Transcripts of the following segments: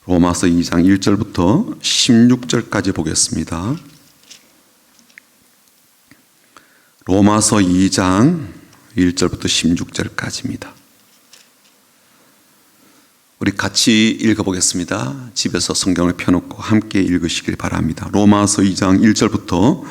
로마서 2장 1절부터 16절까지 보겠습니다. 로마서 2장 1절부터 16절까지입니다. 우리 같이 읽어보겠습니다. 집에서 성경을 펴놓고 함께 읽으시길 바랍니다. 로마서 2장 1절부터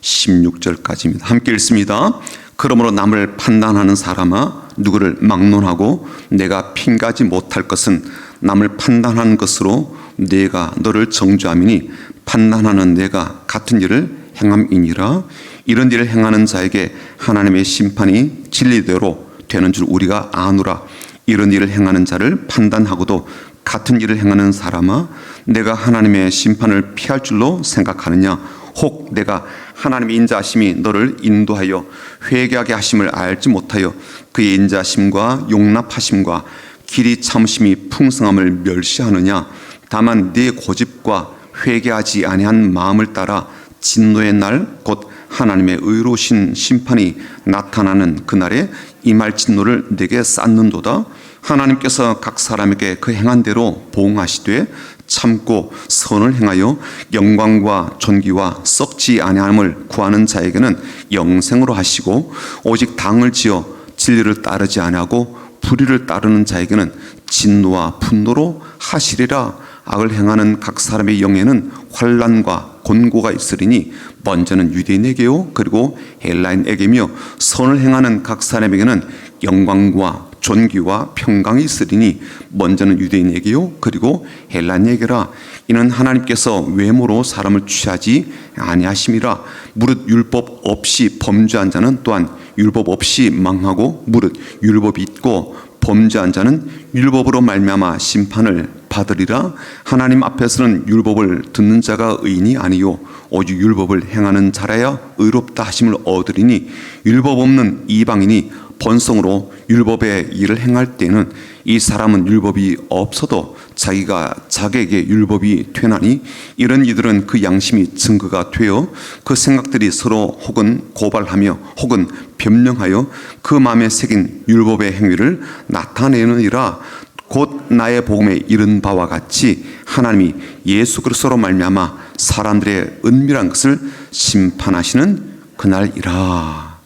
16절까지입니다. 함께 읽습니다. 그러므로 남을 판단하는 사람아, 누구를 막론하고 내가 핑가지 못할 것은 남을 판단하는 것으로 내가 너를 정죄함이니 판단하는 내가 같은 일을 행함이니라. 이런 일을 행하는 자에게 하나님의 심판이 진리대로 되는 줄 우리가 아노라. 이런 일을 행하는 자를 판단하고도 같은 일을 행하는 사람아, 내가 하나님의 심판을 피할 줄로 생각하느냐? 혹 내가 하나님의 인자하심이 너를 인도하여 회개하게 하심을 알지 못하여 그의 인자하심과 용납하심과 길이 참으심이 풍성함을 멸시하느냐? 다만 네 고집과 회개하지 아니한 마음을 따라 진노의 날 곧 하나님의 의로우신 심판이 나타나는 그날에 임할 진노를 내게 쌓는도다. 하나님께서 각 사람에게 그 행한 대로 보응하시되 참고 선을 행하여 영광과 존귀와 썩지 아니함을 구하는 자에게는 영생으로 하시고, 오직 당을 지어 진리를 따르지 아니하고 불의를 따르는 자에게는 진노와 분노로 하시리라. 악을 행하는 각 사람의 영에는 환난과 곤고가 있으리니 먼저는 유대인에게요 그리고 헬라인에게며, 선을 행하는 각 사람에게는 영광과 존귀와 평강이 있으리니 먼저는 유대인에게요 그리고 헬라인에게라. 이는 하나님께서 외모로 사람을 취하지 아니하심이라. 무릇 율법 없이 범죄한 자는 또한 율법 없이 망하고, 무릇 율법이 있고 범죄한 자는 율법으로 말미암아 심판을 받으리라. 하나님 앞에서는 율법을 듣는 자가 의인이 아니요 오직 율법을 행하는 자라야 의롭다 하심을 얻으리니, 율법 없는 이방인이 본성으로 율법의 일을 행할 때는 이 사람은 율법이 없어도 자기가 자기에게 율법이 되나니, 이런 이들은 그 양심이 증거가 되어 그 생각들이 서로 혹은 고발하며 혹은 변명하여 그 마음에 새긴 율법의 행위를 나타내느니라. 곧 나의 복음에 이른 바와 같이 하나님이 예수 그리스도로 말미암아 사람들의 은밀한 것을 심판하시는 그날이라.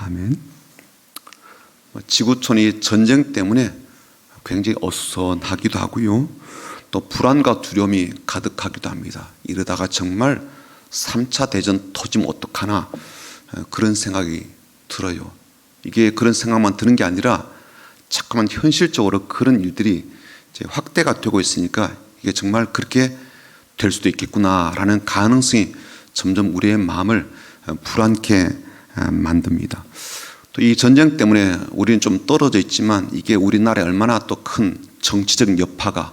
아멘. 지구촌이 전쟁 때문에 굉장히 어수선하기도 하고요, 또 불안과 두려움이 가득하기도 합니다. 이러다가 정말 3차 대전 터지면 어떡하나 그런 생각이 들어요. 이게 그런 생각만 드는 게 아니라 자꾸만 현실적으로 그런 일들이 이제 확대가 되고 있으니까 이게 정말 그렇게 될 수도 있겠구나라는 가능성이 점점 우리의 마음을 불안케 만듭니다. 또 이 전쟁 때문에 우리는 좀 떨어져 있지만 이게 우리나라에 얼마나 또 큰 정치적 여파가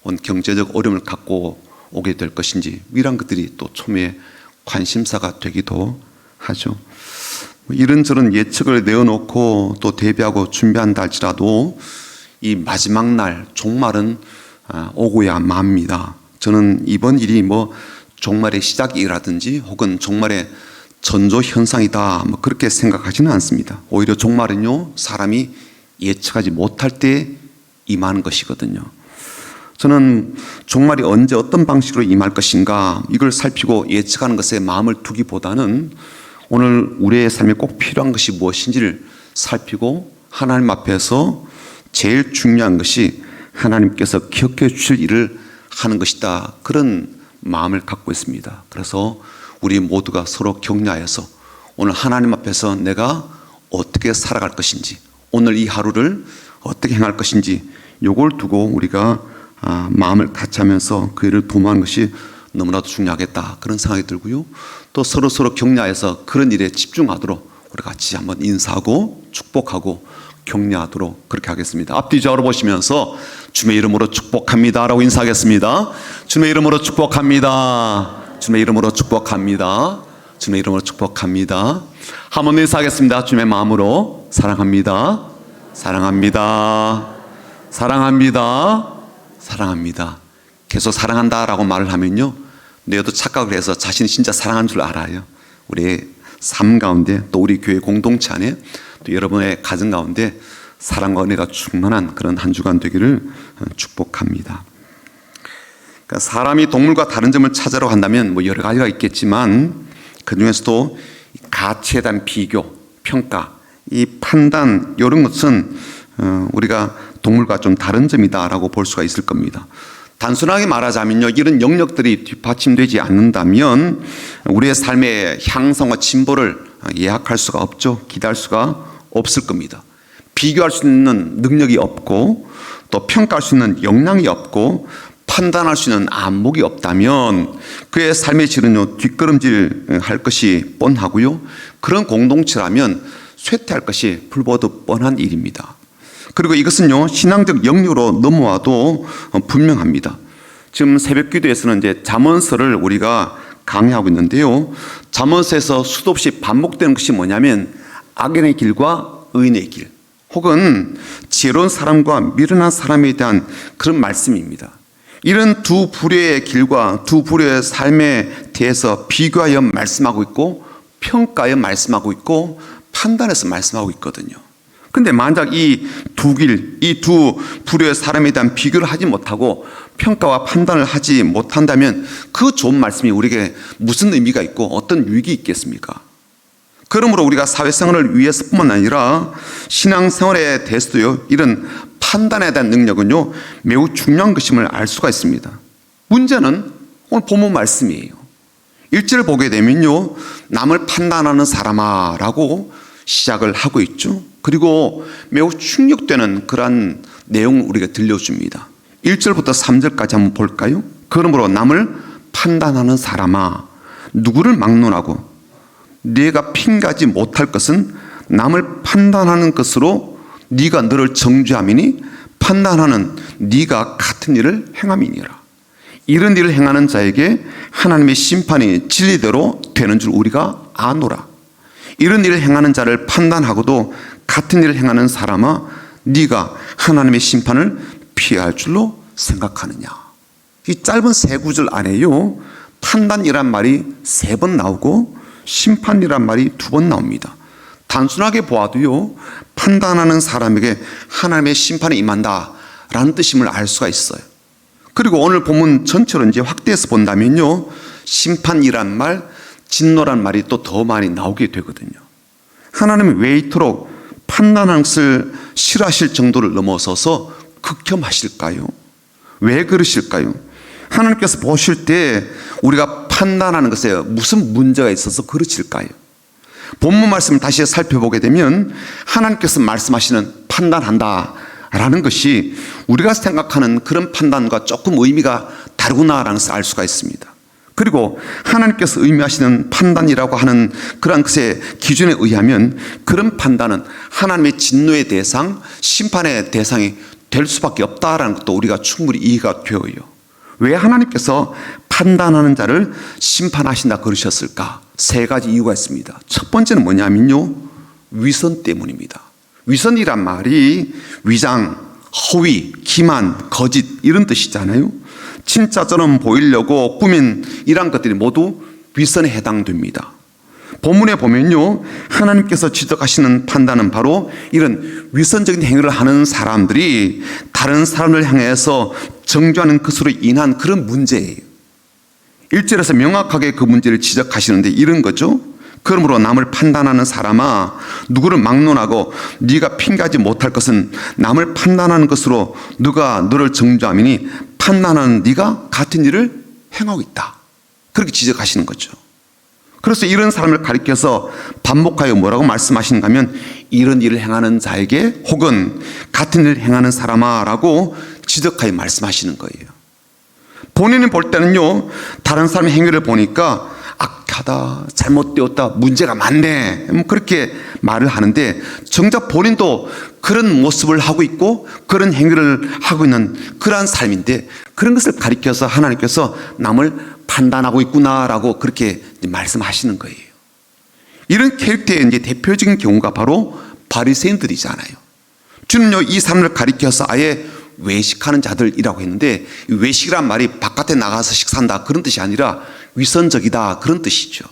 온 경제적 어려움을 갖고 오게 될 것인지, 이런 것들이 또 초미의 관심사가 되기도 하죠. 이런저런 예측을 내어놓고 또 대비하고 준비한다 할지라도 이 마지막 날 종말은 오고야 맙니다. 저는 이번 일이 종말의 시작이라든지 혹은 종말의 전조 현상이다 그렇게 생각하지는 않습니다. 오히려 종말은요, 사람이 예측하지 못할 때 임하는 것이거든요. 저는 종말이 언제 어떤 방식으로 임할 것인가 이걸 살피고 예측하는 것에 마음을 두기보다는 오늘 우리의 삶에 꼭 필요한 것이 무엇인지를 살피고 하나님 앞에서 제일 중요한 것이 하나님께서 기억해 주실 일을 하는 것이다, 그런 마음을 갖고 있습니다. 그래서 우리 모두가 서로 격려하여서 오늘 하나님 앞에서 내가 어떻게 살아갈 것인지, 오늘 이 하루를 어떻게 행할 것인지 요걸 두고 우리가 마음을 같이 하면서 그 일을 도모하는 것이 너무나도 중요하겠다, 그런 생각이 들고요. 또 서로 격려해서 그런 일에 집중하도록 우리 같이 한번 인사하고 축복하고 격려하도록 그렇게 하겠습니다. 앞뒤 좌우로 보시면서 주님의 이름으로 축복합니다 라고 인사하겠습니다. 주님의 이름으로 축복합니다. 주님의 이름으로 축복합니다. 주님의 이름으로 축복합니다. 한번 인사하겠습니다. 주님의 마음으로 사랑합니다. 사랑합니다. 사랑합니다. 사랑합니다. 계속 사랑한다라고 말을 하면요, 뇌도 착각을 해서 자신이 진짜 사랑한 줄 알아요. 우리의 삶 가운데 또 우리 교회 공동체 안에 또 여러분의 가정 가운데 사랑과 은혜가 충만한 그런 한 주간 되기를 축복합니다. 사람이 동물과 다른 점을 찾으러 간다면 뭐 여러 가지가 있겠지만 그 중에서도 가치에 대한 비교, 평가, 이 판단 이런 것은 우리가 동물과 좀 다른 점이다라고 볼 수가 있을 겁니다. 단순하게 말하자면요, 이런 영역들이 뒷받침되지 않는다면 우리의 삶의 향상과 진보를 예약할 수가 없죠. 기대할 수가 없을 겁니다. 비교할 수 있는 능력이 없고 또 평가할 수 있는 역량이 없고 판단할 수 있는 안목이 없다면 그의 삶의 질은 뒷걸음질 할 것이 뻔하고요. 그런 공동체라면 쇠퇴할 것이 불보듯 뻔한 일입니다. 그리고 이것은요, 신앙적 영역으로 넘어와도 분명합니다. 지금 새벽 기도에서는 이제 잠언서를 우리가 강의하고 있는데요. 잠언서에서 수도 없이 반복되는 것이 뭐냐면 악인의 길과 의인의 길, 혹은 지혜로운 사람과 미련한 사람에 대한 그런 말씀입니다. 이런 두 부류의 길과 두 부류의 삶에 대해서 비교하여 말씀하고 있고 평가하여 말씀하고 있고 판단해서 말씀하고 있거든요. 근데 만약 이 두 길, 이 두 부류의 사람에 대한 비교를 하지 못하고 평가와 판단을 하지 못한다면 그 좋은 말씀이 우리에게 무슨 의미가 있고 어떤 유익이 있겠습니까? 그러므로 우리가 사회생활을 위해서뿐만 아니라 신앙생활에 대해서도요, 이런 판단에 대한 능력은요, 매우 중요한 것임을 알 수가 있습니다. 문제는 오늘 본문 말씀이에요. 1절을 보게 되면요, 남을 판단하는 사람아 라고 시작을 하고 있죠. 그리고 매우 충격되는 그러한 내용을 우리가 들려줍니다. 1절부터 3절까지 한번 볼까요? 그러므로 남을 판단하는 사람아, 누구를 막론하고 네가 핑가지 못할 것은 남을 판단하는 것으로 네가 너를 정죄함이니 판단하는 네가 같은 일을 행함이니라. 이런 일을 행하는 자에게 하나님의 심판이 진리대로 되는 줄 우리가 아노라. 이런 일을 행하는 자를 판단하고도 같은 일을 행하는 사람아, 네가 하나님의 심판을 피할 줄로 생각하느냐. 이 짧은 세 구절 안에요, 판단이란 말이 3번 나오고 심판이란 말이 2번 나옵니다. 단순하게 보아도요, 판단하는 사람에게 하나님의 심판이 임한다라는 뜻임을 알 수가 있어요. 그리고 오늘 본문 전체로 이제 확대해서 본다면요, 심판이란 말, 진노란 말이 또 더 많이 나오게 되거든요. 하나님은 왜 이토록 판단하는 것을 싫어하실 정도를 넘어서서 극혐하실까요? 왜 그러실까요? 하나님께서 보실 때 우리가 판단하는 것에 무슨 문제가 있어서 그러실까요? 본문 말씀을 다시 살펴보게 되면 하나님께서 말씀하시는 판단한다 라는 것이 우리가 생각하는 그런 판단과 조금 의미가 다르구나라는 것을 알 수가 있습니다. 그리고 하나님께서 의미하시는 판단이라고 하는 그런 것의 기준에 의하면 그런 판단은 하나님의 진노의 대상, 심판의 대상이 될 수밖에 없다라는 것도 우리가 충분히 이해가 되어요. 왜 하나님께서 판단하는 자를 심판하신다 그러셨을까? 3가지 이유가 있습니다. 첫 번째는 뭐냐면요, 위선 때문입니다. 위선이란 말이 위장, 허위, 기만, 거짓 이런 뜻이잖아요. 진짜처럼 보이려고 꾸민 이런 것들이 모두 위선에 해당됩니다. 본문에 보면요, 하나님께서 지적하시는 판단은 바로 이런 위선적인 행위를 하는 사람들이 다른 사람을 향해서 정죄하는 것으로 인한 그런 문제예요. 1절에서 명확하게 그 문제를 지적하시는데 이런 거죠. 그러므로 남을 판단하는 사람아, 누구를 막론하고 네가 핑가지 못할 것은 남을 판단하는 것으로 누가 너를 정죄함이니 판단하는 네가 같은 일을 행하고 있다. 그렇게 지적하시는 거죠. 그래서 이런 사람을 가리켜서 반복하여 뭐라고 말씀하시는가 하면 이런 일을 행하는 자에게 혹은 같은 일을 행하는 사람아 라고 지적하여 말씀하시는 거예요. 본인이 볼 때는요, 다른 사람의 행위를 보니까 악하다, 잘못되었다, 문제가 많네, 그렇게 말을 하는데 정작 본인도 그런 모습을 하고 있고 그런 행위를 하고 있는 그러한 삶인데 그런 것을 가리켜서 하나님께서 남을 판단하고 있구나라고 그렇게 말씀하시는 거예요. 이런 캐릭터의 이제 대표적인 경우가 바로 바리새인들이잖아요. 주는요, 이 사람을 가리켜서 아예 외식하는 자들이라고 했는데 외식이란 말이 바깥에 나가서 식사한다 그런 뜻이 아니라 위선적이다 그런 뜻이죠.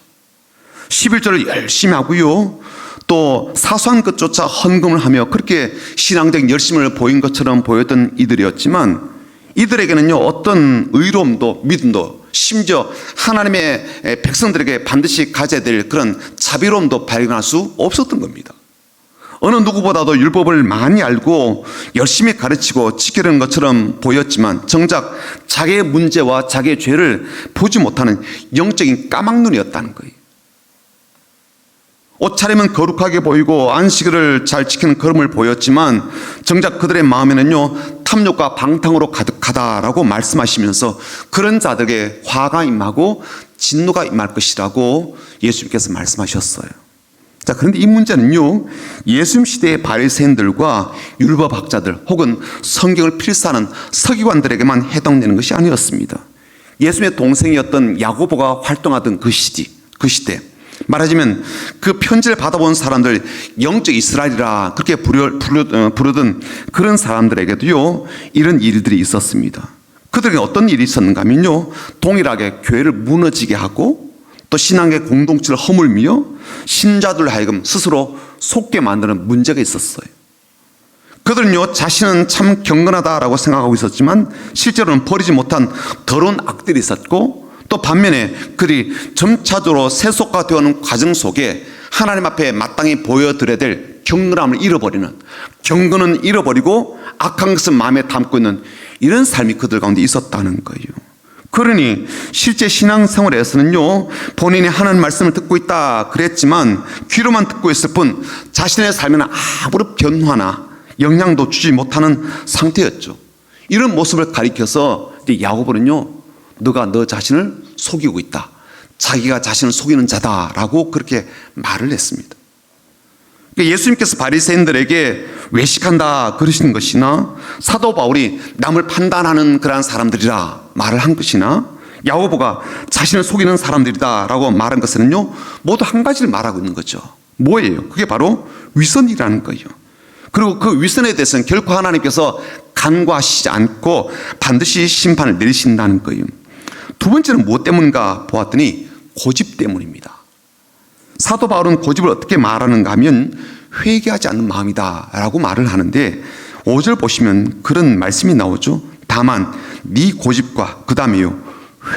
11절을 열심히 하고요, 또 사소한 것조차 헌금을 하며 그렇게 신앙적 열심을 보인 것처럼 보였던 이들이었지만 이들에게는요, 어떤 의로움도 믿음도 심지어 하나님의 백성들에게 반드시 가져야 될 그런 자비로움도 발견할 수 없었던 겁니다. 어느 누구보다도 율법을 많이 알고 열심히 가르치고 지키려는 것처럼 보였지만 정작 자기의 문제와 자기의 죄를 보지 못하는 영적인 까막눈이었다는 거예요. 옷차림은 거룩하게 보이고 안식일을 잘 지키는 걸음을 보였지만 정작 그들의 마음에는요, 탐욕과 방탕으로 가득하다라고 말씀하시면서 그런 자들에게 화가 임하고 진노가 임할 것이라고 예수님께서 말씀하셨어요. 자, 그런데 이 문제는요, 예수님 시대의 바리새인들과 율법학자들 혹은 성경을 필사하는 서기관들에게만 해당되는 것이 아니었습니다. 예수님의 동생이었던 야고보가 활동하던 그 시대, 말하자면 그 편지를 받아본 사람들, 영적 이스라엘이라 그렇게 부르던 그런 사람들에게도요, 이런 일들이 있었습니다. 그들에게 어떤 일이 있었는가 하면요, 동일하게 교회를 무너지게 하고 또 신앙의 공동체를 허물며 신자들 하여금 스스로 속게 만드는 문제가 있었어요. 그들은요, 자신은 참 경건하다라고 생각하고 있었지만 실제로는 버리지 못한 더러운 악들이 있었고, 또 반면에 그들이 점차적으로 세속화 되어가는 과정 속에 하나님 앞에 마땅히 보여드려야 될 경건함을 잃어버리는, 경건은 잃어버리고 악한 것은 마음에 담고 있는 이런 삶이 그들 가운데 있었다는 거예요. 그러니 실제 신앙생활에서는요, 본인이 하나님 말씀을 듣고 있다 그랬지만 귀로만 듣고 있을 뿐 자신의 삶에는 아무런 변화나 영향도 주지 못하는 상태였죠. 이런 모습을 가리켜서 야고보는요, 너가 너 자신을 속이고 있다, 자기가 자신을 속이는 자다라고 그렇게 말을 했습니다. 예수님께서 바리새인들에게 외식한다 그러시는 것이나 사도 바울이 남을 판단하는 그러한 사람들이라 말을 한 것이나 야고보가 자신을 속이는 사람들이다라고 말한 것은요, 모두 한 가지를 말하고 있는 거죠. 뭐예요? 그게 바로 위선이라는 거예요. 그리고 그 위선에 대해서는 결코 하나님께서 간과하시지 않고 반드시 심판을 내리신다는 거예요. 두 번째는 무엇 때문인가 보았더니 고집 때문입니다. 사도 바울은 고집을 어떻게 말하는가 하면 회개하지 않는 마음이다 라고 말을 하는데 5절 보시면 그런 말씀이 나오죠. 다만 네 고집과 그 다음에요,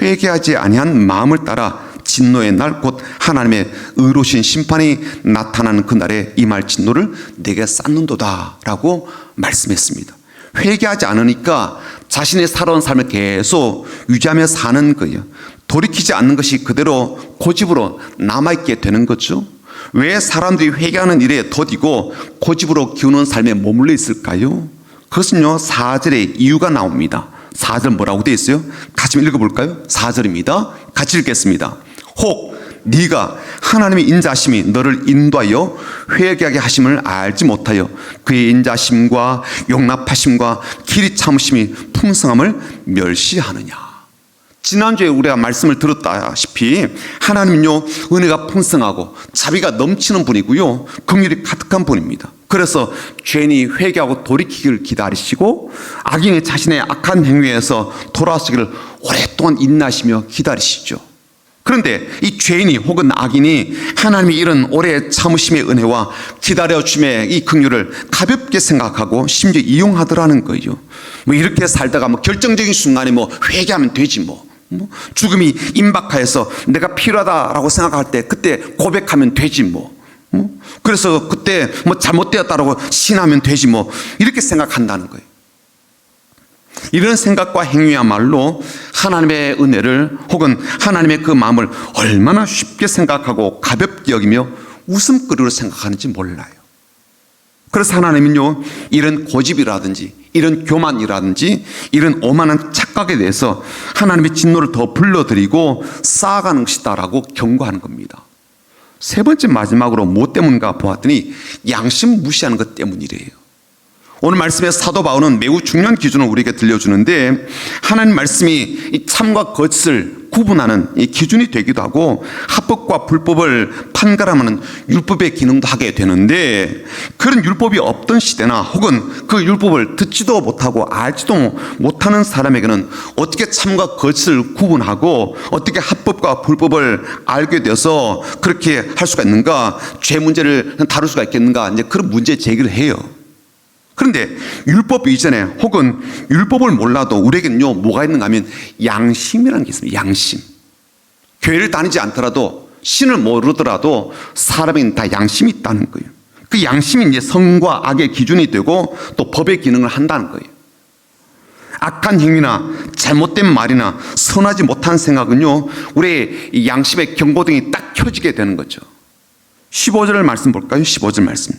회개하지 아니한 마음을 따라 진노의 날 곧 하나님의 의로우신 심판이 나타나는 그날에 임할 진노를 내게 쌓는도다 라고 말씀했습니다. 회개하지 않으니까 자신의 살아온 삶을 계속 유지하며 사는 거예요. 돌이키지 않는 것이 그대로 고집으로 남아있게 되는 거죠. 왜 사람들이 회개하는 일에 더디고 고집으로 기우는 삶에 머물러 있을까요? 그것은요, 4절에 이유가 나옵니다. 4절 뭐라고 되어 있어요? 같이 읽어볼까요? 4절입니다. 같이 읽겠습니다. 혹 네가 하나님의 인자심이 너를 인도하여 회개하게 하심을 알지 못하여 그의 인자심과 용납하심과 길이 참으심이 풍성함을 멸시하느냐. 지난주에 우리가 말씀을 들었다시피 하나님은요, 은혜가 풍성하고 자비가 넘치는 분이고요, 긍휼이 가득한 분입니다. 그래서 죄인이 회개하고 돌이키기를 기다리시고 악인이 자신의 악한 행위에서 돌아서기를 오랫동안 인내하시며 기다리시죠. 그런데 이 죄인이 혹은 악인이 하나님의 이런 오래 참으심의 은혜와 기다려줌의 이 긍휼을 가볍게 생각하고 심지어 이용하더라는 거예요. 뭐 이렇게 살다가 뭐 결정적인 순간에 뭐 회개하면 되지 뭐 죽음이 임박하여서 내가 필요하다라고 생각할 때 그때 고백하면 되지 뭐 그래서 그때 뭐 잘못되었다라고 신하면 되지 뭐 이렇게 생각한다는 거예요. 이런 생각과 행위야말로 하나님의 은혜를 혹은 하나님의 그 마음을 얼마나 쉽게 생각하고 가볍게 여기며 웃음거리로 생각하는지 몰라요. 그래서 하나님은요, 이런 고집이라든지 이런 교만이라든지 이런 오만한 착각에 대해서 하나님의 진노를 더 불러들이고 쌓아가는 것이다라고 경고하는 겁니다. 세 번째 마지막으로 무엇 때문인가 보았더니 양심 무시하는 것 때문이래요. 오늘 말씀의 사도 바울은 매우 중요한 기준을 우리에게 들려주는데 하나님 말씀이 이 참과 거짓을 구분하는 이 기준이 되기도 하고 합법과 불법을 판가름하는 율법의 기능도 하게 되는데 그런 율법이 없던 시대나 혹은 그 율법을 듣지도 못하고 알지도 못하는 사람에게는 어떻게 참과 거짓을 구분하고 어떻게 합법과 불법을 알게 돼서 그렇게 할 수가 있는가, 죄 문제를 다룰 수가 있겠는가, 이제 그런 문제 제기를 해요. 그런데 율법 이전에 혹은 율법을 몰라도 우리에게는요 뭐가 있는가 하면 양심이라는 게 있습니다. 양심. 교회를 다니지 않더라도 신을 모르더라도 사람에게는 다 양심이 있다는 거예요. 그 양심이 이제 선과 악의 기준이 되고 또 법의 기능을 한다는 거예요. 악한 행위나 잘못된 말이나 선하지 못한 생각은요 우리의 이 양심의 경고등이 딱 켜지게 되는 거죠. 15절 말씀 볼까요? 15절 말씀.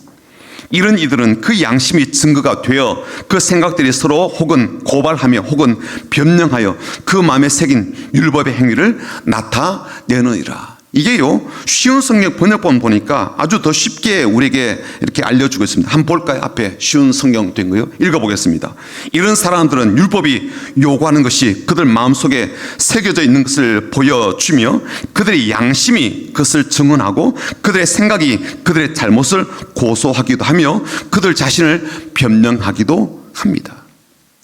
이런 이들은 그 양심이 증거가 되어 그 생각들이 서로 혹은 고발하며 혹은 변명하여 그 마음에 새긴 율법의 행위를 나타내느니라. 이게요 쉬운 성경 번역본 보니까 아주 더 쉽게 우리에게 이렇게 알려주고 있습니다. 한번 볼까요? 앞에 쉬운 성경 된 거요. 읽어보겠습니다. 이런 사람들은 율법이 요구하는 것이 그들 마음속에 새겨져 있는 것을 보여주며 그들의 양심이 그것을 증언하고 그들의 생각이 그들의 잘못을 고소하기도 하며 그들 자신을 변명하기도 합니다.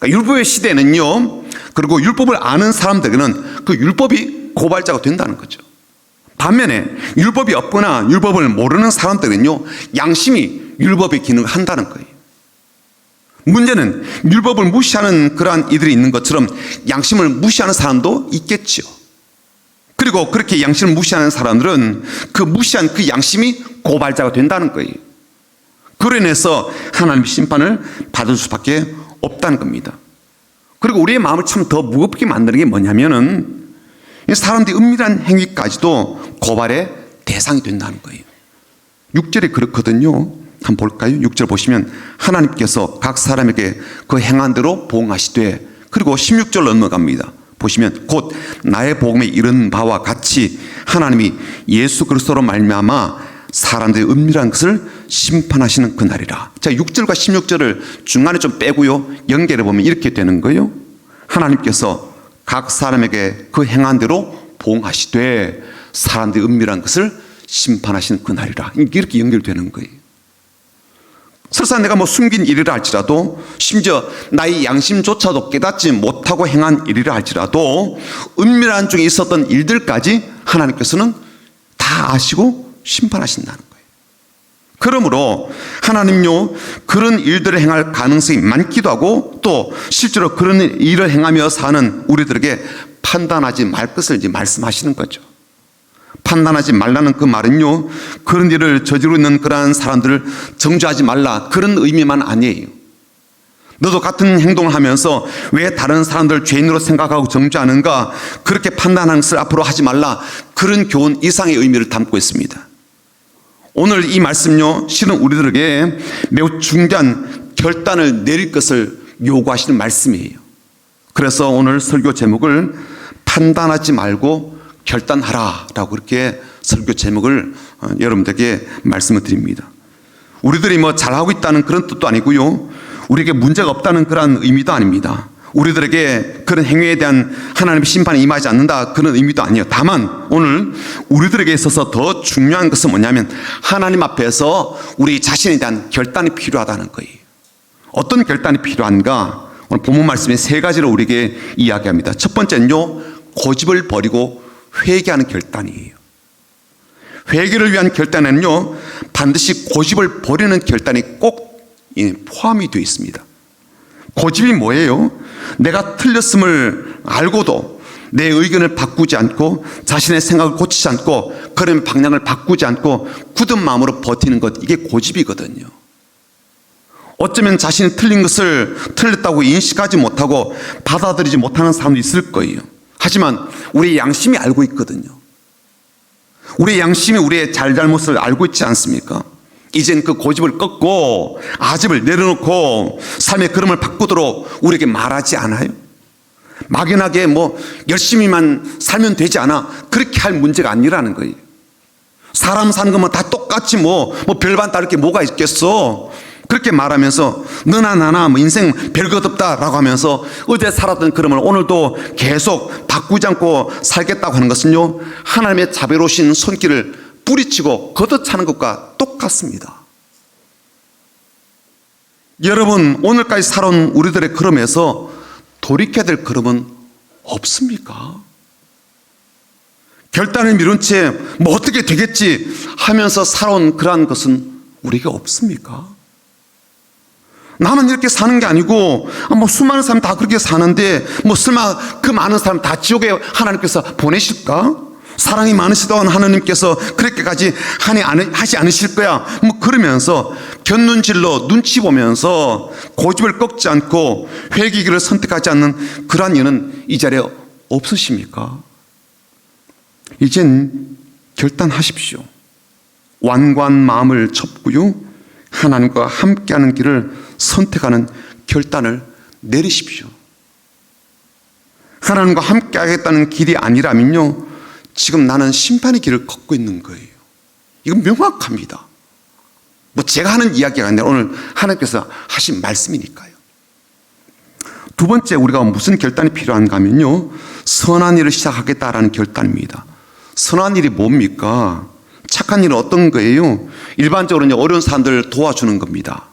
그러니까 율법의 시대는요 그리고 율법을 아는 사람들에게는 그 율법이 고발자가 된다는 거죠. 반면에 율법이 없거나 율법을 모르는 사람들은요 양심이 율법의 기능을 한다는 거예요. 문제는 율법을 무시하는 그러한 이들이 있는 것처럼 양심을 무시하는 사람도 있겠죠. 그리고 그렇게 양심을 무시하는 사람들은 그 무시한 그 양심이 고발자가 된다는 거예요. 그로 인해서 하나님의 심판을 받을 수밖에 없다는 겁니다. 그리고 우리의 마음을 참 더 무겁게 만드는 게 뭐냐면은 사람들이 은밀한 행위까지도 고발의 대상이 된다는 거예요. 6절에 그렇거든요. 한번 볼까요? 6절 보시면 하나님께서 각 사람에게 그 행한 대로 보응하시되, 그리고 16절 넘어갑니다. 보시면 곧 나의 복음에 이른 바와 같이 하나님이 예수 그리스도로 말미암아 사람들의 은밀한 것을 심판하시는 그날이라. 자, 6절과 16절을 중간에 좀 빼고요 연결해 보면 이렇게 되는 거예요. 하나님께서 각 사람에게 그 행한 대로 보응하시되 사람들의 은밀한 것을 심판하시는 그날이라. 이렇게 연결되는 거예요. 설사 내가 뭐 숨긴 일이라 할지라도, 심지어 나의 양심조차도 깨닫지 못하고 행한 일이라 할지라도 은밀한 중에 있었던 일들까지 하나님께서는 다 아시고 심판하신다는 거예요. 그러므로 하나님요 그런 일들을 행할 가능성이 많기도 하고 또 실제로 그런 일을 행하며 사는 우리들에게 판단하지 말 것을 이제 말씀하시는 거죠. 판단하지 말라는 그 말은요 그런 일을 저지르고 있는 그러한 사람들을 정죄하지 말라 그런 의미만 아니에요. 너도 같은 행동을 하면서 왜 다른 사람들을 죄인으로 생각하고 정죄하는가, 그렇게 판단하는 것을 앞으로 하지 말라, 그런 교훈 이상의 의미를 담고 있습니다. 오늘 이 말씀요 실은 우리들에게 매우 중대한 결단을 내릴 것을 요구하시는 말씀이에요. 그래서 오늘 설교 제목을 판단하지 말고 결단하라 라고 그렇게 설교 제목을 여러분들에게 말씀을 드립니다. 우리들이 뭐 잘하고 있다는 그런 뜻도 아니고요 우리에게 문제가 없다는 그런 의미도 아닙니다. 우리들에게 그런 행위에 대한 하나님의 심판이 임하지 않는다 그런 의미도 아니에요. 다만 오늘 우리들에게 있어서 더 중요한 것은 뭐냐면 하나님 앞에서 우리 자신에 대한 결단이 필요하다는 거예요. 어떤 결단이 필요한가? 오늘 본문 말씀에 세 가지를 우리에게 이야기합니다. 첫 번째는요 고집을 버리고 회개하는 결단이에요. 회개를 위한 결단에는요 반드시 고집을 버리는 결단이 꼭 포함이 되어 있습니다. 고집이 뭐예요? 내가 틀렸음을 알고도 내 의견을 바꾸지 않고 자신의 생각을 고치지 않고 그런 방향을 바꾸지 않고 굳은 마음으로 버티는 것, 이게 고집이거든요. 어쩌면 자신이 틀린 것을 틀렸다고 인식하지 못하고 받아들이지 못하는 사람도 있을 거예요. 하지만 우리의 양심이 알고 있거든요. 우리의 양심이 우리의 잘잘못을 알고 있지 않습니까? 이젠 그 고집을 꺾고 아집을 내려놓고 삶의 걸음을 바꾸도록 우리에게 말하지 않아요? 막연하게 뭐 열심히만 살면 되지 않아, 그렇게 할 문제가 아니라는 거예요. 사람 사는 것만 다 똑같지 뭐 별반 다를 게 뭐가 있겠어. 그렇게 말하면서 너나 나나 뭐 인생 별것 없다라고 하면서 어제 살았던 걸음을 오늘도 계속 바꾸지 않고 살겠다고 하는 것은요 하나님의 자비로우신 손길을 뿌리치고 걷어차는 것과 똑같습니다. 여러분, 오늘까지 살아온 우리들의 걸음에서 돌이켜야 될 걸음은 없습니까? 결단을 미룬 채 뭐 어떻게 되겠지 하면서 살아온 그러한 것은 우리가 없습니까? 나만 이렇게 사는 게 아니고 뭐 수많은 사람 다 그렇게 사는데 뭐 설마 그 많은 사람 다 지옥에 하나님께서 보내실까? 사랑이 많으시던 하나님께서 그렇게까지 하지 않으실 거야. 뭐 그러면서 곁눈질로 눈치 보면서 고집을 꺾지 않고 회개기를 선택하지 않는 그러한 이유는 이 자리에 없으십니까? 이젠 결단하십시오. 완고한 마음을 접고요, 하나님과 함께하는 길을 선택하는 결단을 내리십시오. 하나님과 함께하겠다는 길이 아니라면요, 지금 나는 심판의 길을 걷고 있는 거예요. 이건 명확합니다. 뭐 제가 하는 이야기가 아니라 오늘 하나님께서 하신 말씀이니까요. 두 번째, 우리가 무슨 결단이 필요한가 하면요, 선한 일을 시작하겠다라는 결단입니다. 선한 일이 뭡니까? 착한 일은 어떤 거예요? 일반적으로 어려운 사람들 도와주는 겁니다.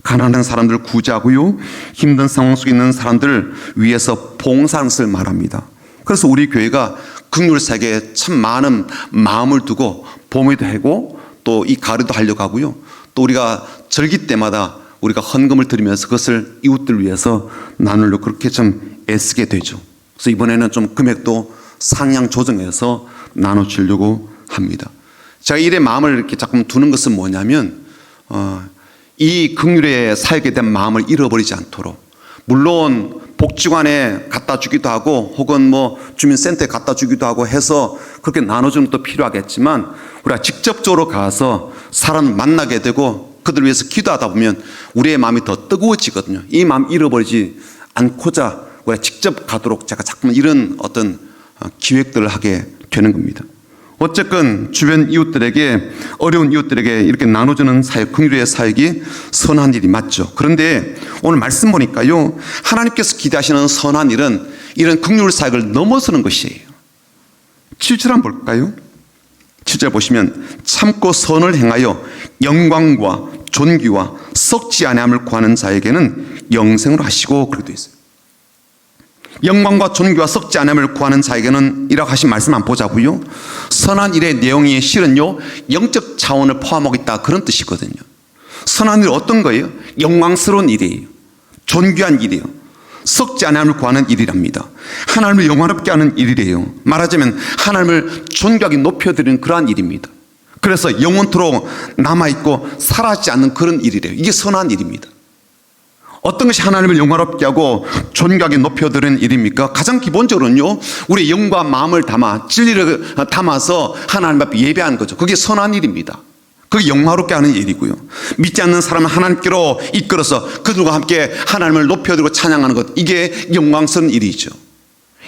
가난한 사람들 구제하고요, 힘든 상황 속에 있는 사람들 위해서 봉사하는 것을 말합니다. 그래서 우리 교회가 긍휼사역에 참 많은 마음을 두고 봄에도 하고 또 이 가을에도 하려고 하고요, 또 우리가 절기 때마다 우리가 헌금을 드리면서 그것을 이웃들 위해서 나누려고 그렇게 좀 애쓰게 되죠. 그래서 이번에는 좀 금액도 상향 조정해서 나눠주려고 합니다. 제가 일에 마음을 이렇게 자꾸 두는 것은 뭐냐면, 이 긍휼의 사역에 대한 마음을 잃어버리지 않도록, 물론 복지관에 갖다 주기도 하고 혹은 뭐 주민센터에 갖다 주기도 하고 해서 그렇게 나눠주는 것도 필요하겠지만, 우리가 직접적으로 가서 사람을 만나게 되고 그들 위해서 기도하다 보면 우리의 마음이 더 뜨거워지거든요. 이 마음 잃어버리지 않고자 우리가 직접 가도록 제가 자꾸 이런 어떤 기획들을 하게 되는 겁니다. 어쨌건 주변 이웃들에게, 어려운 이웃들에게 이렇게 나눠주는 사역, 긍휼의 사역이 선한 일이 맞죠. 그런데 오늘 말씀 보니까요, 하나님께서 기대하시는 선한 일은 이런 긍휼 사역을 넘어서는 것이에요. 7절 한번 볼까요? 7절 보시면, 참고 선을 행하여 영광과 존귀와 썩지 아니함을 구하는 자에게는 영생으로 하시고, 그렇게 되어 있어요. 영광과 존귀와 썩지 않음을 구하는 자에게는 이라고 하신 말씀 한번 보자고요. 선한 일의 내용이 실은요, 영적 차원을 포함하고 있다, 그런 뜻이거든요. 선한 일 어떤 거예요? 영광스러운 일이에요. 존귀한 일이에요. 썩지 않음을 구하는 일이랍니다. 하나님을 영화롭게 하는 일이래요. 말하자면 하나님을 존귀하게 높여드리는 그러한 일입니다. 그래서 영원토록 남아있고 사라지지 않는 그런 일이래요. 이게 선한 일입니다. 어떤 것이 하나님을 영화롭게 하고 존귀하게 높여드리는 일입니까? 가장 기본적으로는요, 우리의 영과 마음을 담아 진리를 담아서 하나님 앞에 예배하는 거죠. 그게 선한 일입니다. 그게 영화롭게 하는 일이고요, 믿지 않는 사람을 하나님께로 이끌어서 그들과 함께 하나님을 높여드리고 찬양하는 것, 이게 영광스러운 일이죠.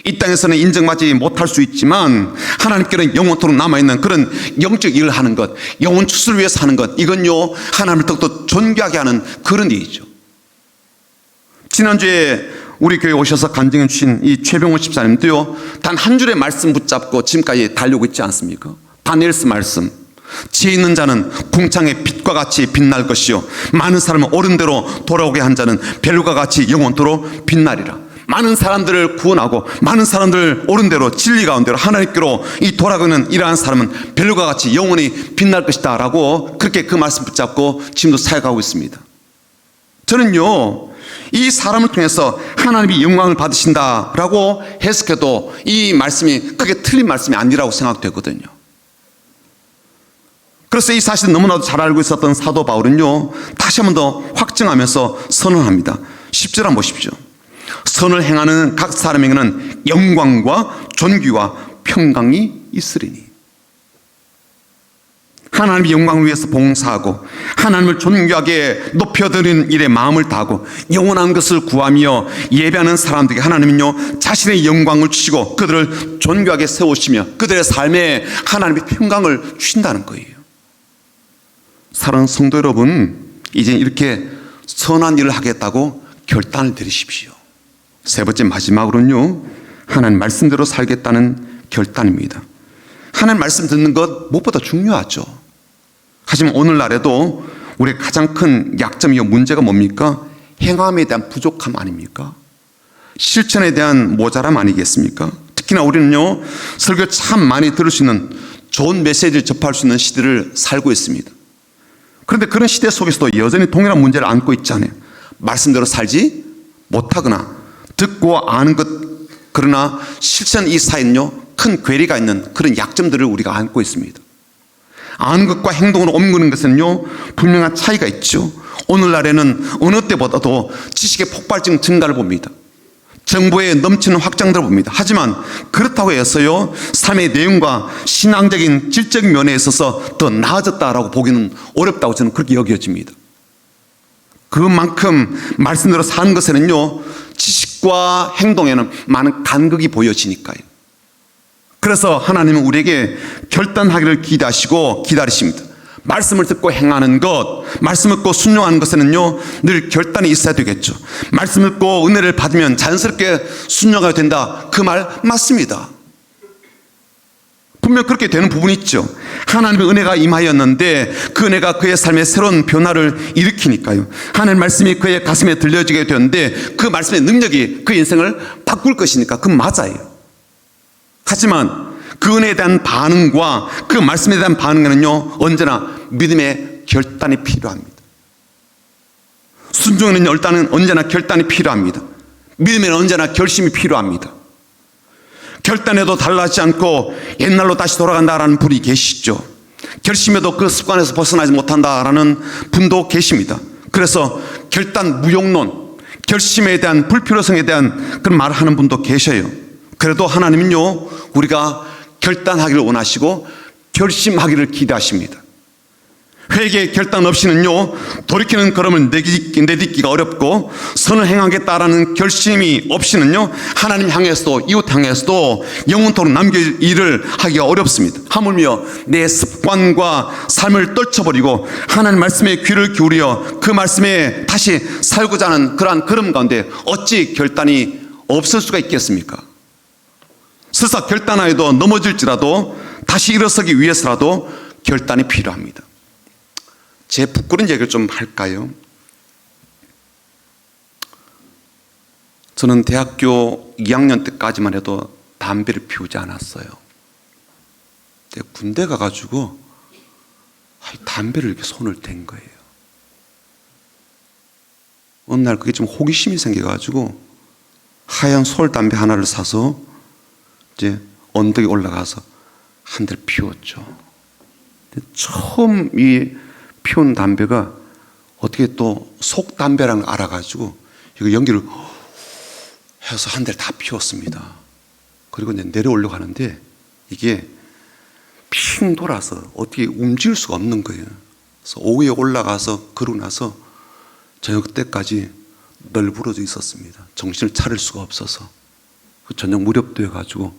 이 땅에서는 인정받지 못할 수 있지만 하나님께는 영원토록 남아있는 그런 영적 일을 하는 것, 영원 추수를 위해서 하는 것, 이건요 하나님을 더욱더 존귀하게 하는 그런 일이죠. 지난주에 우리 교회에 오셔서 간증해 주신 이 최병호 집사님도요, 단 한 줄의 말씀 붙잡고 지금까지 달려오고 있지 않습니까? 다니엘서 말씀, 지혜 있는 자는 궁창의 빛과 같이 빛날 것이요 많은 사람은 옳은 대로 돌아오게 한 자는 벨과 같이 영원토록 빛나리라. 많은 사람들을 구원하고 많은 사람들을 옳은 대로 진리 가운데로 하나님께로 이 돌아가는 이러한 사람은 벨과 같이 영원히 빛날 것이다 라고 그렇게 그 말씀 붙잡고 지금도 사역하고 있습니다. 저는요, 이 사람을 통해서 하나님이 영광을 받으신다라고 해석해도 이 말씀이 크게 틀린 말씀이 아니라고 생각되거든요. 그래서 이 사실을 너무나도 잘 알고 있었던 사도 바울은요, 다시 한 번 더 확증하면서 선언합니다. 10절 한번 보십시오. 선을 행하는 각 사람에게는 영광과 존귀와 평강이 있으리니. 하나님의 영광을 위해서 봉사하고 하나님을 존귀하게 높여드리는 일에 마음을 다하고 영원한 것을 구하며 예배하는 사람들에게 하나님은요, 자신의 영광을 주시고 그들을 존귀하게 세우시며 그들의 삶에 하나님의 평강을 주신다는 거예요. 사랑하는 성도 여러분, 이제 이렇게 선한 일을 하겠다고 결단을 내리십시오. 세 번째, 마지막으로는요, 하나님 말씀대로 살겠다는 결단입니다. 하나님 말씀 듣는 것 무엇보다 중요하죠. 하지만 오늘날에도 우리의 가장 큰 약점이요, 문제가 뭡니까? 행함에 대한 부족함 아닙니까? 실천에 대한 모자람 아니겠습니까? 특히나 우리는요, 설교 참 많이 들을 수 있는 좋은 메시지를 접할 수 있는 시대를 살고 있습니다. 그런데 그런 시대 속에서도 여전히 동일한 문제를 안고 있잖아요. 말씀대로 살지 못하거나 듣고 아는 것 그러나 실천 이 사이는요 큰 괴리가 있는 그런 약점들을 우리가 안고 있습니다. 아는 것과 행동으로 옮기는 것은요 분명한 차이가 있죠. 오늘날에는 어느 때보다도 지식의 폭발적 증가를 봅니다. 정보에 넘치는 확장들을 봅니다. 하지만 그렇다고 해서요 삶의 내용과 신앙적인 질적 면에 있어서 더 나아졌다라고 보기는 어렵다고 저는 그렇게 여겨집니다. 그만큼 말씀대로 사는 것에는요 지식과 행동에는 많은 간극이 보여지니까요. 그래서 하나님은 우리에게 결단하기를 기대하시고 기다리십니다. 말씀을 듣고 행하는 것, 말씀을 듣고 순종하는 것에는요 늘 결단이 있어야 되겠죠. 말씀을 듣고 은혜를 받으면 자연스럽게 순종하게 된다, 그 말 맞습니다. 분명 그렇게 되는 부분이 있죠. 하나님의 은혜가 임하였는데 그 은혜가 그의 삶에 새로운 변화를 일으키니까요. 하나님의 말씀이 그의 가슴에 들려지게 되는데 그 말씀의 능력이 그 인생을 바꿀 것이니까 그건 맞아요. 하지만 그 은혜에 대한 반응과 그 말씀에 대한 반응에는요 언제나 믿음의 결단이 필요합니다. 순종에는 언제나 결단이 필요합니다. 믿음에는 언제나 결심이 필요합니다. 결단해도 달라지지 않고 옛날로 다시 돌아간다라는 분이 계시죠. 결심해도 그 습관에서 벗어나지 못한다라는 분도 계십니다. 그래서 결단 무용론, 결심에 대한 불필요성에 대한 그런 말을 하는 분도 계셔요. 그래도 하나님은요 우리가 결단하기를 원하시고 결심하기를 기대하십니다. 회개의 결단 없이는요 돌이키는 걸음을 내딛기가 어렵고 선을 행하겠다라는 결심이 없이는요 하나님 향해서도 이웃 향해서도 영원토록 남길 일을 하기가 어렵습니다. 하물며 내 습관과 삶을 떨쳐버리고 하나님 말씀에 귀를 기울여 그 말씀에 다시 살고자 하는 그러한 걸음 가운데 어찌 결단이 없을 수가 있겠습니까? 설사 결단하여도 넘어질지라도 다시 일어서기 위해서라도 결단이 필요합니다. 제 부끄러운 얘기를 좀 할까요? 저는 대학교 2학년 때까지만 해도 담배를 피우지 않았어요. 군대 가가지고 담배를 이렇게 손을 댄 거예요. 어느 날 그게 좀 호기심이 생겨가지고 하얀 솔 담배 하나를 사서 이제 언덕에 올라가서 한 대를 피웠죠. 처음 이 피운 담배가 어떻게 또 속담배라는 걸 알아가지고 이거 연기를 해서 한 대를 다 피웠습니다. 그리고 이제 내려오려고 하는데 이게 핑 돌아서 어떻게 움직일 수가 없는 거예요. 그래서 오후에 올라가서 그러고 나서 저녁 때까지 널브러져 있었습니다. 정신을 차릴 수가 없어서. 저녁 무렵되어 가지고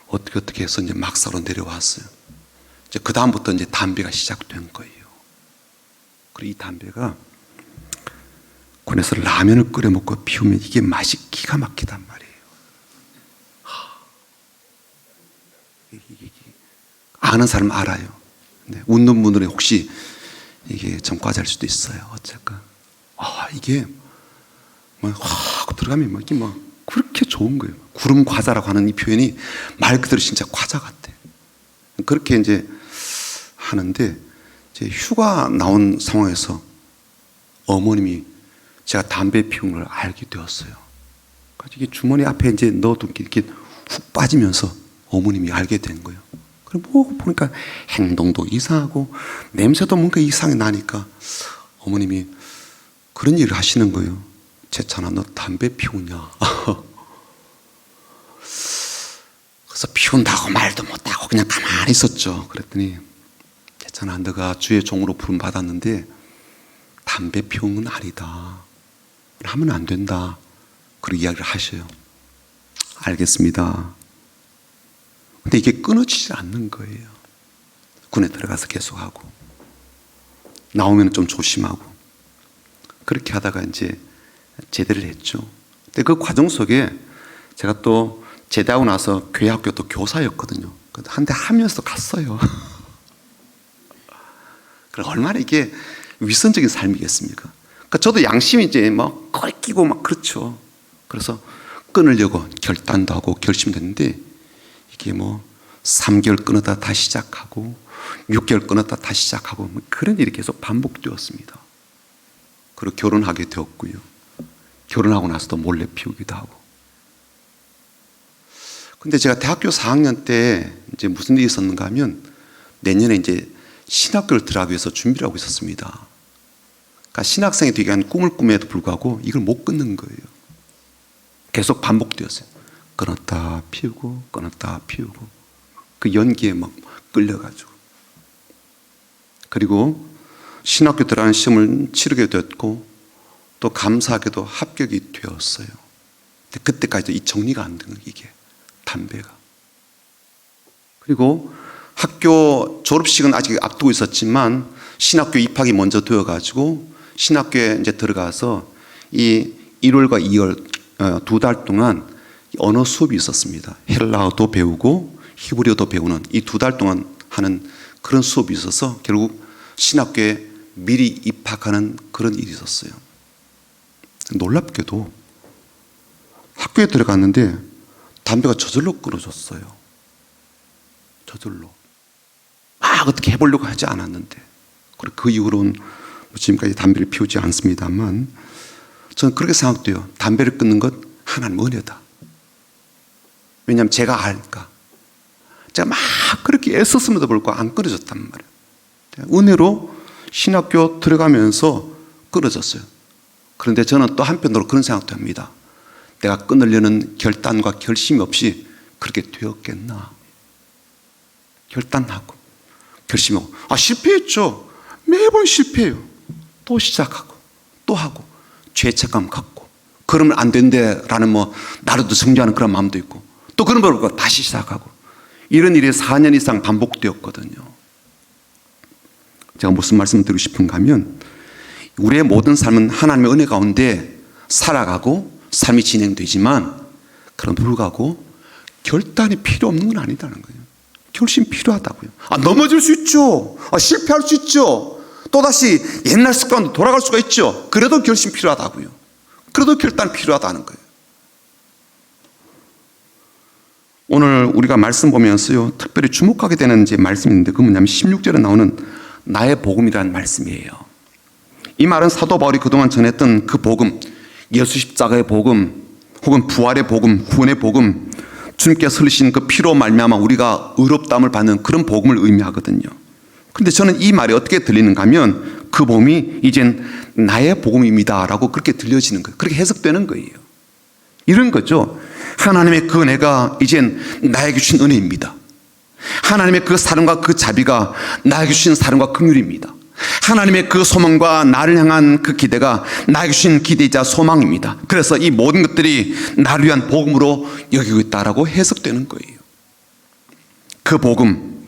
어떻게 해서 이제 막사로 내려왔어요. 이제 그 다음부터 이제 담배가 시작된 거예요. 그리고 이 담배가 군에서 라면을 끓여 먹고 피우면 이게 맛이 기가 막히단 말이에요. 아는 사람 알아요. 네, 웃는 분들은 혹시 이게 전과자일 수도 있어요. 어쨌건 이게 확 들어가면 이게 그렇게 좋은 거예요. 구름 과자라고 하는 이 표현이 말 그대로 진짜 과자 같아. 그렇게 이제 하는데 이제 휴가 나온 상황에서 어머님이 제가 담배 피운 걸 알게 되었어요. 그래서 이게 주머니 앞에 이제 넣어둔 게 이렇게 훅 빠지면서 어머님이 알게 된 거예요. 그리고 보니까 행동도 이상하고 냄새도 뭔가 이상하게 나니까 어머님이 그런 일을 하시는 거예요. 재찬아, 너 담배 피우냐? 그래서 피운다고 말도 못하고 그냥 가만히 있었죠. 그랬더니 재찬아, 너가 주의 종으로 부름 받았는데 담배 피우는 건 아니다. 하면 안 된다. 그런 이야기를 하셔요. 알겠습니다. 근데 이게 끊어지지 않는 거예요. 군에 들어가서 계속하고 나오면 좀 조심하고 그렇게 하다가 이제 제대를 했죠. 근데 그 과정 속에 제가 또 제대하고 나서 교회 학교 또 교사였거든요. 한 대 하면서 갔어요. 그럼 얼마나 이게 위선적인 삶이겠습니까? 그러니까 저도 양심이 이제 막 꺾이고 막 그렇죠. 그래서 끊으려고 결단도 하고 결심도 했는데 이게 3개월 끊었다 다시 시작하고 6개월 끊었다 다시 시작하고 그런 일이 계속 반복되었습니다. 그리고 결혼하게 되었고요. 결혼하고 나서도 몰래 피우기도 하고. 근데 제가 대학교 4학년 때 이제 무슨 일이 있었는가 하면 내년에 이제 신학교를 들어가기 위해서 준비를 하고 있었습니다. 그러니까 신학생이 되기 위한 꿈을 꾸며도 불구하고 이걸 못 끊는 거예요. 계속 반복되었어요. 끊었다 피우고 끊었다 피우고 그 연기에 막 끌려가지고. 그리고 신학교 들어가는 시험을 치르게 됐고 또 감사하게도 합격이 되었어요. 근데 그때까지도 이 정리가 안 되는 이게 담배가. 그리고 학교 졸업식은 아직 앞두고 있었지만 신학교 입학이 먼저 되어가지고 신학교에 이제 들어가서 이 1월과 2월 2달 동안 언어 수업이 있었습니다. 헬라어도 배우고 히브리어도 배우는 이 2달 동안 하는 그런 수업이 있어서 결국 신학교에 미리 입학하는 그런 일이 있었어요. 놀랍게도 학교에 들어갔는데 담배가 저절로 끊어졌어요. 저절로. 막 어떻게 해보려고 하지 않았는데. 그리고 그 이후로는 지금까지 담배를 피우지 않습니다만 저는 그렇게 생각돼요. 담배를 끊는 것 하나님 은혜다. 왜냐하면 제가 아니까. 제가 막 그렇게 애썼음에도 불구하고 안 끊어졌단 말이에요. 은혜로 신학교 들어가면서 끊어졌어요. 그런데 저는 또 한편으로 그런 생각도 합니다. 내가 끊으려는 결단과 결심이 없이 그렇게 되었겠나. 결단하고 결심하고 실패했죠. 매번 실패해요. 또 시작하고 또 하고 죄책감 갖고 그러면 안 된대라는 나로도 정죄하는 그런 마음도 있고 또 그런 걸 보고 다시 시작하고 이런 일이 4년 이상 반복되었거든요. 제가 무슨 말씀을 드리고 싶은가 하면 우리의 모든 삶은 하나님의 은혜 가운데 살아가고 삶이 진행되지만 그럼에도 불구하고 결단이 필요 없는 건 아니다는 거예요. 결심 필요하다고요. 넘어질 수 있죠. 실패할 수 있죠. 또다시 옛날 습관으로 돌아갈 수가 있죠. 그래도 결심 필요하다고요. 그래도 결단 필요하다는 거예요. 오늘 우리가 말씀 보면서요 특별히 주목하게 되는 이제 말씀인데 그 뭐냐면 16절에 나오는 나의 복음이라는 말씀이에요. 이 말은 사도 바울이 그동안 전했던 그 복음, 예수 십자가의 복음 혹은 부활의 복음, 구원의 복음, 주님께서 흘리신 그 피로 말미암아 우리가 의롭다함을 받는 그런 복음을 의미하거든요. 그런데 저는 이 말이 어떻게 들리는가 하면 그 복음이 이젠 나의 복음입니다 라고 그렇게 들려지는 거예요. 그렇게 해석되는 거예요. 이런 거죠. 하나님의 그 은혜가 이젠 나에게 주신 은혜입니다. 하나님의 그 사랑과 그 자비가 나에게 주신 사랑과 긍휼입니다. 하나님의 그 소망과 나를 향한 그 기대가 나에게 주신 기대이자 소망입니다. 그래서 이 모든 것들이 나를 위한 복음으로 여기고 있다라고 해석되는 거예요. 그 복음,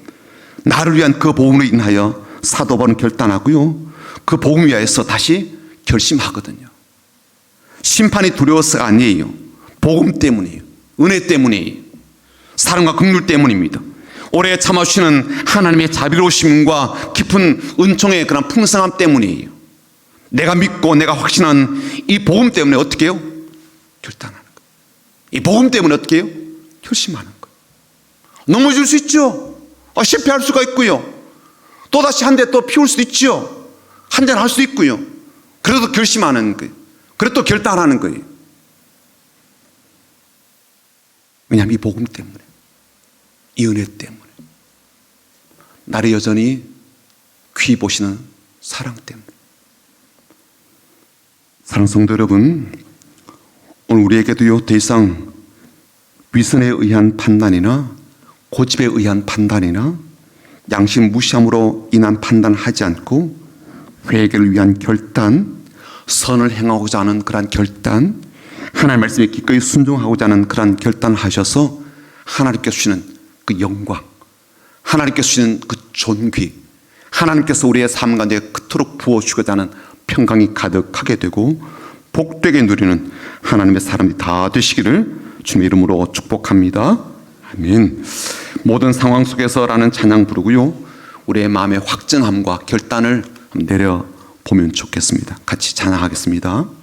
나를 위한 그 복음으로 인하여 사도 바울은 결단하고요 그 복음 위하여서 다시 결심하거든요. 심판이 두려워서가 아니에요. 복음 때문이에요. 은혜 때문이에요. 사랑과 긍휼 때문입니다. 오래 참아주시는 하나님의 자비로우심과 깊은 은총의 그런 풍성함 때문이에요. 내가 믿고 내가 확신한 이 복음 때문에 어떻게 해요? 결단하는 거예요. 이 복음 때문에 어떻게 해요? 결심하는 거예요. 넘어질 수 있죠. 실패할 수가 있고요. 또다시 한 대 또 피울 수도 있죠. 한 잔 할 수도 있고요. 그래도 결심하는 거예요. 그래도 결단하는 거예요. 왜냐하면 이 복음 때문에, 이 은혜 때문에, 나를 여전히 귀히 보시는 사랑 때문에. 사랑하는 성도 여러분, 오늘 우리에게도요 더 이상 위선에 의한 판단이나 고집에 의한 판단이나 양심 무시함으로 인한 판단하지 않고 회개를 위한 결단, 선을 행하고자 하는 그러한 결단, 하나님의 말씀에 기꺼이 순종하고자 하는 그러한 결단을 하셔서 하나님께서 주시는 그 영광, 하나님께서 주시는 그 존귀, 하나님께서 우리의 삶 가운데 그토록 부어주고자 하는 평강이 가득하게 되고 복되게 누리는 하나님의 사람이 다 되시기를 주님의 이름으로 축복합니다. 아멘. 모든 상황 속에서라는 찬양 부르고요, 우리의 마음의 확정함과 결단을 내려보면 좋겠습니다. 같이 찬양하겠습니다.